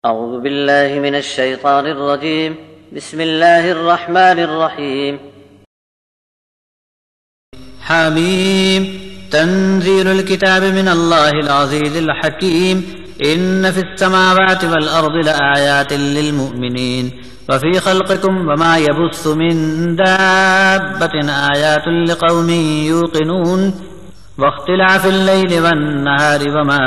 أعوذ بالله من الشيطان الرجيم. بسم الله الرحمن الرحيم. حميم تنزيل الكتاب من الله العزيز الحكيم. إن في السماوات والأرض لآيات للمؤمنين وفي خلقكم وما يبث من دابة آيات لقوم يوقنون واختلاف الليل والنهار وما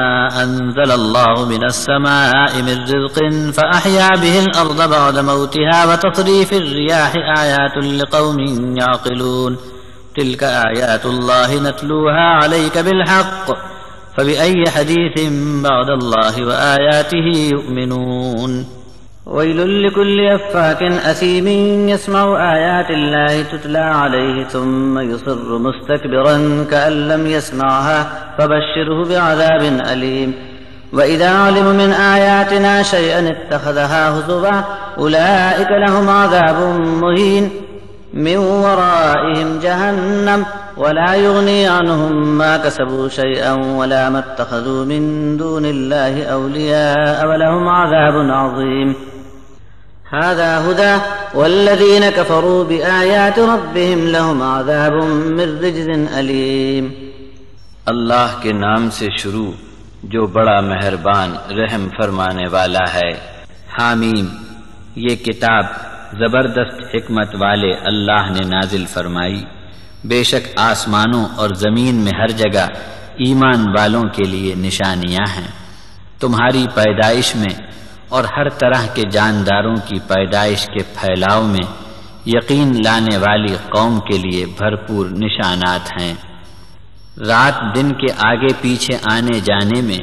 أنزل الله من السماء من رزق فأحيا به الأرض بعد موتها وتصريف الرياح آيات لقوم يعقلون. تلك آيات الله نتلوها عليك بالحق فبأي حديث بعد الله وآياته يؤمنون. ويل لكل أفاك أثيم يسمع آيات الله تتلى عليه ثم يصر مستكبرا كأن لم يسمعها فبشره بعذاب أليم. وإذا علموا من آياتنا شيئا اتخذها هزوا أولئك لهم عذاب مهين من ورائهم جهنم ولا يغني عنهم ما كسبوا شيئا ولا ما اتخذوا من دون الله أولياء ولهم عذاب عظيم. هذا هدى والذين كفروا بآيات ربهم لهم عذاب من رجز أليم. اللہ کے نام سے شروع جو بڑا مہربان رحم فرمانے والا ہے. حامیم، یہ کتاب زبردست حکمت والے اللہ نے نازل فرمائی. بے شک آسمانوں اور زمین میں ہر جگہ ایمان والوں کے لیے نشانیاں ہیں. تمہاری پیدائش میں اور ہر طرح کے جانداروں کی پیدائش کے پھیلاؤ میں یقین لانے والی قوم کے لیے بھرپور نشانات ہیں. رات دن کے آگے پیچھے آنے جانے میں،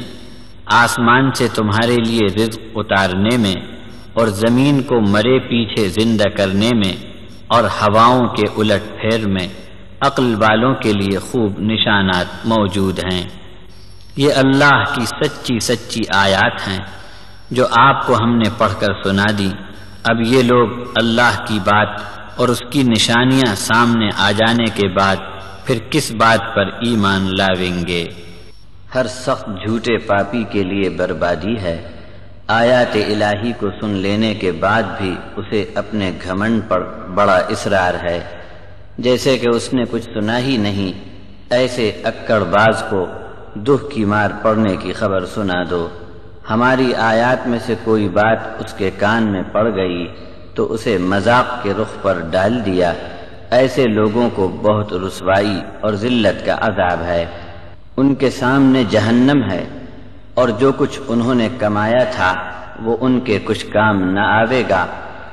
آسمان سے تمہارے لیے رزق اتارنے میں اور زمین کو مرے پیچھے زندہ کرنے میں اور ہواؤں کے الٹ پھیر میں عقل والوں کے لیے خوب نشانات موجود ہیں. یہ اللہ کی سچی سچی آیات ہیں جو آپ کو ہم نے پڑھ کر سنا دی. اب یہ لوگ اللہ کی بات اور اس کی نشانیاں سامنے آ جانے کے بعد پھر کس بات پر ایمان لاویں گے؟ ہر سخت جھوٹے پاپی کے لیے بربادی ہے. آیات الہی کو سن لینے کے بعد بھی اسے اپنے گھمنڈ پر بڑا اصرار ہے. جیسے کہ اس نے کچھ سنا ہی نہیں، ایسے اکڑ باز کو دکھ کی مار پڑنے کی خبر سنا دو. ہماری آیات میں سے کوئی بات اس کے کان میں پڑ گئی تو اسے مذاق کے رخ پر ڈال دیا. ایسے لوگوں کو بہت رسوائی اور ذلت کا عذاب ہے. ان کے سامنے جہنم ہے اور جو کچھ انہوں نے کمایا تھا وہ ان کے کچھ کام نہ آوے گا،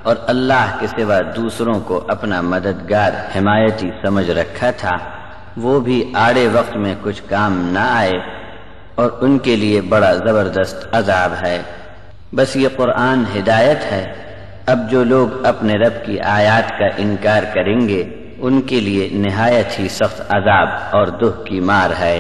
اور اللہ کے سوا دوسروں کو اپنا مددگار حمایتی سمجھ رکھا تھا وہ بھی آڑے وقت میں کچھ کام نہ آئے، اور ان کے لیے بڑا زبردست عذاب ہے. بس یہ قرآن ہدایت ہے. اب جو لوگ اپنے رب کی آیات کا انکار کریں گے ان کے لیے نہایت ہی سخت عذاب اور دکھ کی مار ہے.